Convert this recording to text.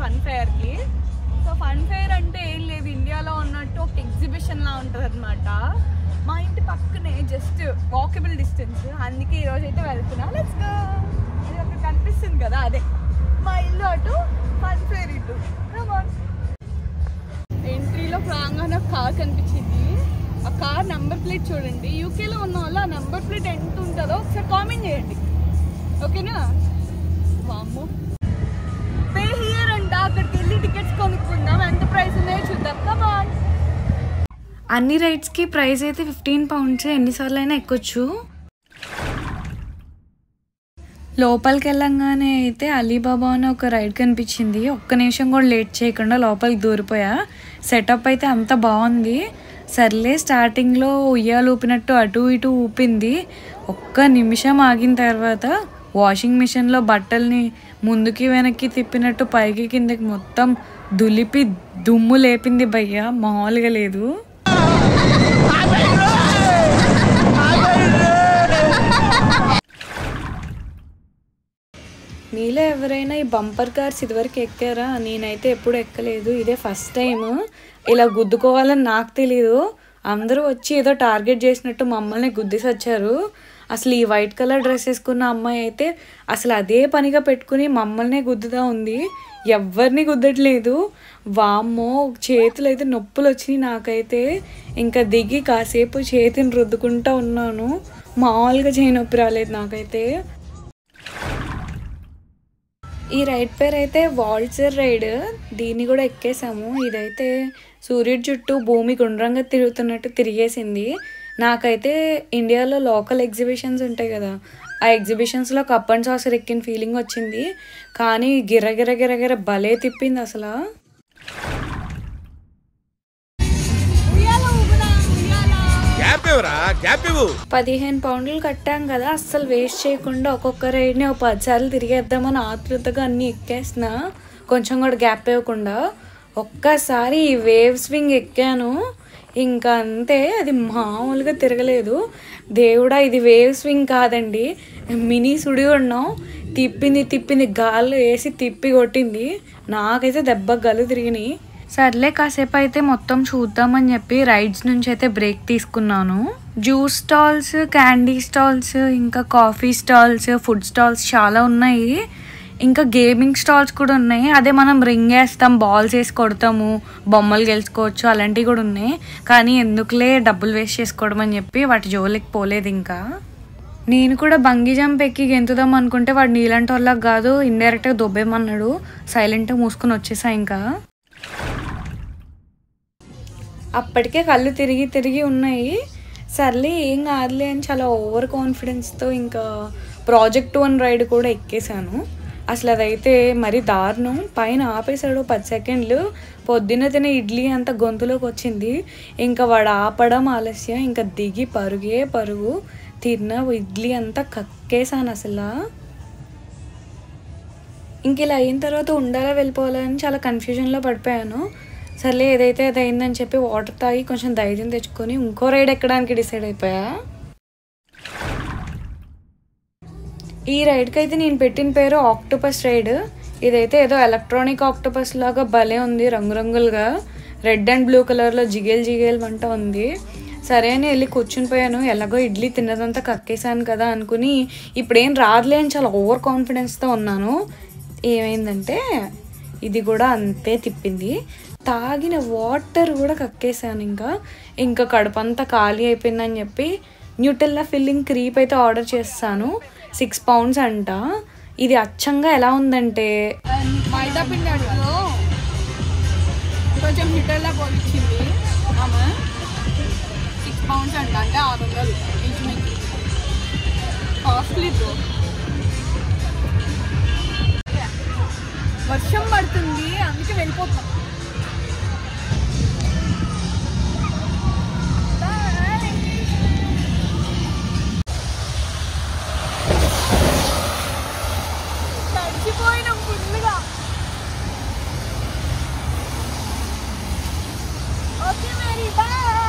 Fun fair కి. So fun fair అంటే ఏం లేదు, ఇండియాలో ఉన్నట్టు ఒక ఎగ్జిబిషన్ లా ఉంటుంది అనమాట. మా ఇంటి పక్కనే జస్ట్ వాకబుల్ డిస్టెన్స్, అందుకే ఈరోజు అయితే వెళ్తున్నా. Let's go. అది అక్కడ కనిపిస్తుంది కదా, అదే మా ఇల్లు, అటు ఫన్ ఫేర్ ఇటు. ఎంట్రీలో రాగానే కార్ కనిపించింది. ఆ కార్ నెంబర్ ప్లేట్ చూడండి. యూకేలో ఉన్న వాళ్ళు ఆ నెంబర్ ప్లేట్ ఎంత ఉంటుందో ఒకసారి కామెంట్ చేయండి, ఓకేనా? వామ్మో, పే హియర్ అంట. అక్కడికి వెళ్ళి టికెట్స్ కొనుక్కుందాం, ఎంత ప్రైస్ ఉన్నాయో చూద్దాం. Come on. అన్ని రైడ్స్కి ప్రైస్ అయితే £15. ఎన్నిసార్లు అయినా ఎక్కొచ్చు. లోపలికి వెళ్ళంగానే అయితే అలీబాబా అని ఒక రైడ్ కనిపించింది. ఒక్క నిమిషం కూడా లేట్ చేయకుండా లోపలికి దూరిపోయా. సెటప్ అయితే అంత బాగుంది. సర్లే, స్టార్టింగ్లో ఉయ్యాలు ఊపినట్టు అటు ఇటు ఊపింది. ఒక్క నిమిషం ఆగిన తర్వాత వాషింగ్ మిషన్లో బట్టల్ని ముందుకి వెనక్కి తిప్పినట్టు పైకి కిందకి మొత్తం దులిపి దుమ్ము లేపింది భయ్య, మామూలుగా లేదు. మీలో ఎవరైనా ఈ బంపర్ కార్స్ ఇదివరకు ఎక్కారా? నేనైతే ఎప్పుడు ఎక్కలేదు, ఇదే ఫస్ట్ టైం. ఇలా గుద్దుకోవాలని నాకు తెలీదు. అందరూ వచ్చి ఏదో టార్గెట్ చేసినట్టు మమ్మల్ని గుద్దేసి వచ్చారు. అసలు ఈ వైట్ కలర్ డ్రెస్ వేసుకున్న అమ్మాయి అయితే అసలు అదే పనిగా పెట్టుకుని మమ్మల్నే గుద్దుతా ఉంది, ఎవరిని గుద్దట్లేదు. వామ్మో, చేతులు అయితే నొప్పులు వచ్చినాయి నాకైతే. ఇంకా దిగి కాసేపు చేతిని రుద్దుకుంటూ ఉన్నాను, మామూలుగా చేయి నొప్పి రాలేదు నాకైతే. ఈ రైడ్ పేరు అయితే వాల్చర్ రైడ్. దీన్ని కూడా ఎక్కేసాము. ఇదైతే సూర్యుడి చుట్టూ భూమి గుండ్రంగా తిరుగుతున్నట్టు తిరిగేసింది. నాకైతే ఇండియాలో లోకల్ ఎగ్జిబిషన్స్ ఉంటాయి కదా, ఆ ఎగ్జిబిషన్స్లో కప్ అండ్ సాసర్ ఎక్కిన ఫీలింగ్ వచ్చింది. కానీ గిరగిర గిరగిర భలే తిప్పింది అసలు. £15 కట్టాం కదా, అస్సలు వేస్ట్ చేయకుండా ఒక్కొక్క రైడ్ని ఒక 10 సార్లు తిరిగేద్దామని ఆతృతగా అన్నీ ఎక్కేసిన, కొంచెం కూడా గ్యాప్ ఇవ్వకుండా. ఒక్కసారి ఈ వేవ్ స్వింగ్ ఎక్కాను, ఇంకా అంతే, అది మామూలుగా తిరగలేదు. దేవుడా, ఇది వేవ్ స్వింగ్ కాదండి, మినీ సుడి ఉన్నాం. తిప్పింది గాల్లో వేసి తిప్పి కొట్టింది. నాకైతే దెబ్బ గలు తిరిగినాయి. సర్లే, కాసేపు అయితే మొత్తం చూద్దామని చెప్పి రైడ్స్ నుంచి అయితే బ్రేక్ తీసుకున్నాను. జ్యూస్ స్టాల్స్, క్యాండీ స్టాల్స్, ఇంకా కాఫీ స్టాల్స్, ఫుడ్ స్టాల్స్ చాలా ఉన్నాయి. ఇంకా గేమింగ్ స్టాల్స్ కూడా ఉన్నాయి. అదే మనం రింగ్ వేస్తాం, బాల్స్ వేసి కొడతాము, బొమ్మలు గెలుచుకోవచ్చు, అలాంటివి కూడా ఉన్నాయి. కానీ ఎందుకులే డబ్బులు వేస్ట్ చేసుకోవడం అని చెప్పి వాటి జోలికి పోలేదు. ఇంకా నేను కూడా బంగీ జంప్ ఎక్కి గెంతుదాం అనుకుంటే వాడు నీలాంటి వాళ్ళకి కాదు, ఇండైరెక్ట్గా దొబ్బేమన్నాడు. సైలెంట్గా మూసుకొని వచ్చేసా. ఇంకా అప్పటికే కళ్ళు తిరిగి ఉన్నాయి. సర్లే, ఏం కాదులే అని చాలా ఓవర్ కాన్ఫిడెన్స్తో ఇంకా ప్రాజెక్ట్ 1 రైడ్ కూడా ఎక్కేసాను. అసలు అదైతే మరీ దారుణం. పైన ఆపేశాడు 10 సెకండ్లు. పొద్దున్న తినే ఇడ్లీ అంతా గొంతులోకి వచ్చింది. ఇంకా వాడు ఆపడం ఆలస్యం, ఇంకా దిగి పరుగు తిన్న ఇడ్లీ అంతా కక్కేసాను అసలు. ఇంక ఇలా అయిన తర్వాత ఉండాలా వెళ్ళిపోవాలని చాలా కన్ఫ్యూజన్లో పడిపోయాను. సర్లే, ఏదైతే అది అయిందని చెప్పి వాటర్ తాగి కొంచెం ధైర్యం తెచ్చుకొని ఇంకో రైడ్ ఎక్కడానికి డిసైడ్ అయిపోయా. ఈ రైడ్కి అయితే నేను పెట్టిన పేరు ఆక్టోపస్ రైడ్. ఇదైతే ఏదో ఎలక్ట్రానిక్ ఆక్టోపస్ లాగా భలే ఉంది, రంగురంగులుగా రెడ్ అండ్ బ్లూ కలర్లో జిగేల్ వంట ఉంది. సరే అని వెళ్ళి కూర్చుని పోయాను. ఎలాగో ఇడ్లీ తిన్నదంతా కక్కేసాను కదా అనుకుని ఇప్పుడేం రాదులే అని చాలా ఓవర్ కాన్ఫిడెన్స్తో ఉన్నాను. ఏమైందంటే ఇది కూడా అంతే తిప్పింది. తాగిన వాటర్ కూడా కక్కేసాను. ఇంకా కడుపంతా ఖాళీ అయిపోయిందని చెప్పి న్యూటెల్లా ఫిల్లింగ్ క్రీప్ అయితే ఆర్డర్ చేస్తాను. £6 అంట. ఇది అచ్చంగా ఎలా ఉందంటే మైదా పిండి అడిలో కొంచెం న్యూటెల్లా పోయించింది. £6 అంట, అంటే 600 ఇంచుమించు. Costly bro. వర్షం పడుతుంది, అందుకే వెళ్ళిపోతాం. నిద్రపోయినాం ఫుల్గా. ఓకే మరి బాయ్.